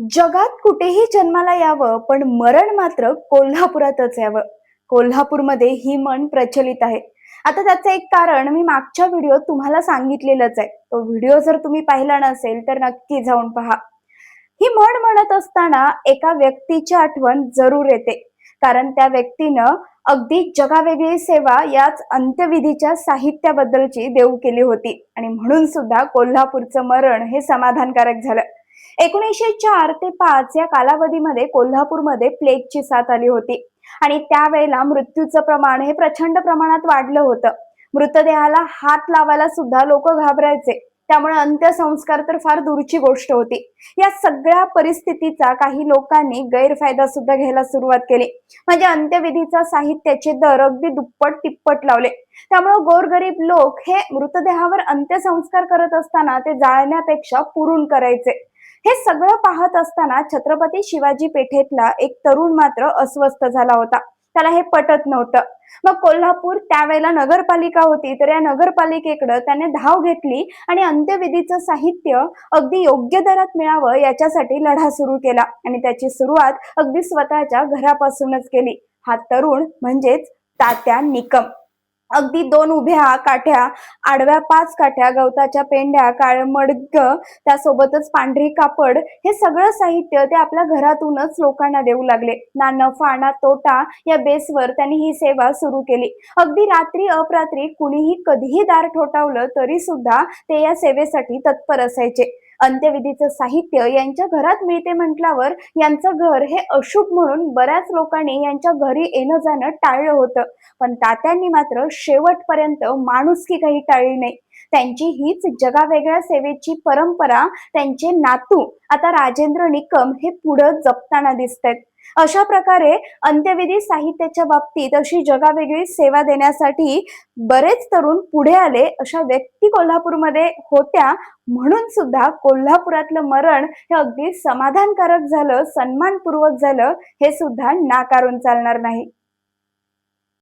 जगात कुठेही जन्माला यावं, पण मरण मात्र कोल्हापुरातच यावं. कोल्हापूरमध्ये ही म्हण प्रचलित आहे. आता त्याचं एक कारण मी मागच्या व्हिडिओत तुम्हाला सांगितलेलंच आहे. तो व्हिडिओ जर तुम्ही पाहिला नसेल तर नक्की जाऊन पहा. ही म्हण म्हणत असताना एका व्यक्तीची आठवण जरूर येते. कारण त्या व्यक्तीनं अगदी जगावेगळी सेवा याच अंत्यविधीच्या साहित्याबद्दलची देऊ केली होती आणि म्हणून सुद्धा कोल्हापूरचं मरण हे समाधानकारक झालं. 1904 ते 5 या कालावधीमध्ये कोल्हापूरमध्ये प्लेगची साथ आली होती आणि त्यावेळेला मृत्यूचं प्रमाण हे प्रचंड प्रमाणात वाढलं होतं. मृतदेहाला हात लावायला सुद्धा लोक घाबरायचे. त्यामुळे अंत्यसंस्कार तर फार दूरची गोष्ट होती. या सगळ्या परिस्थितीचा काही लोकांनी गैरफायदा सुद्धा घ्यायला सुरुवात केली. म्हणजे अंत्यविधीचा साहित्याचे दर अगदी दुप्पट तिप्पट लावले. त्यामुळे गोरगरीब लोक हे मृतदेहावर अंत्यसंस्कार करत असताना ते जाळण्यापेक्षा पुरून करायचे. हे सगळं पाहत असताना छत्रपती शिवाजी पेठेतला एक तरुण मात्र अस्वस्थ झाला होता. त्याला हे पटत नव्हतं. मग कोल्हापूर त्यावेळेला नगरपालिका होती, तर या नगरपालिकेकडे त्याने धाव घेतली आणि अंत्यविधीचं साहित्य अगदी योग्य दरात मिळावं याच्यासाठी लढा सुरू केला आणि त्याची सुरुवात अगदी स्वतःच्या घरापासूनच केली. हा तरुण म्हणजेच तात्या निकम. अगदी 2 उभ्या काठ्या, आडव्या 5 काठ्या, गवताच्या पेंड्या, काळं मडगं, त्यासोबतच पांढरी कापड हे सगळं साहित्य ते आपल्या घरातूनच लोकांना देऊ लागले. ना नफा ना तोटा या बेसवर त्यांनी ही सेवा सुरू केली. अगदी रात्री अपरात्री कुणीही कधीही दार ठोठावलं तरी सुद्धा ते या सेवेसाठी तत्पर असायचे. अंत्यविधीचं साहित्य यांच्या घरात मिळते म्हटल्यावर यांचं घर हे अशुभ म्हणून बऱ्याच लोकांनी यांच्या घरी येणं जाणं टाळलं होतं. पण तात्यांनी मात्र शेवटपर्यंत माणुसकी काही टाळली नाही. त्यांची हीच जगावेगळ्या सेवेची परंपरा त्यांचे नातू आता राजेंद्र निकम हे पुढे जपताना दिसतात. अशा प्रकारे अंत्यविधी साहित्याच्या बाबतीत अशी जगावेगळी सेवा देण्यासाठी बरेच तरुण पुढे आले. अशा व्यक्ती कोल्हापूरमध्ये होत्या. म्हणून सुद्धा कोल्हापुरातलं मरण हे अगदी समाधानकारक झालं, सन्मानपूर्वक झालं, हे सुद्धा नाकारून चालणार नाही.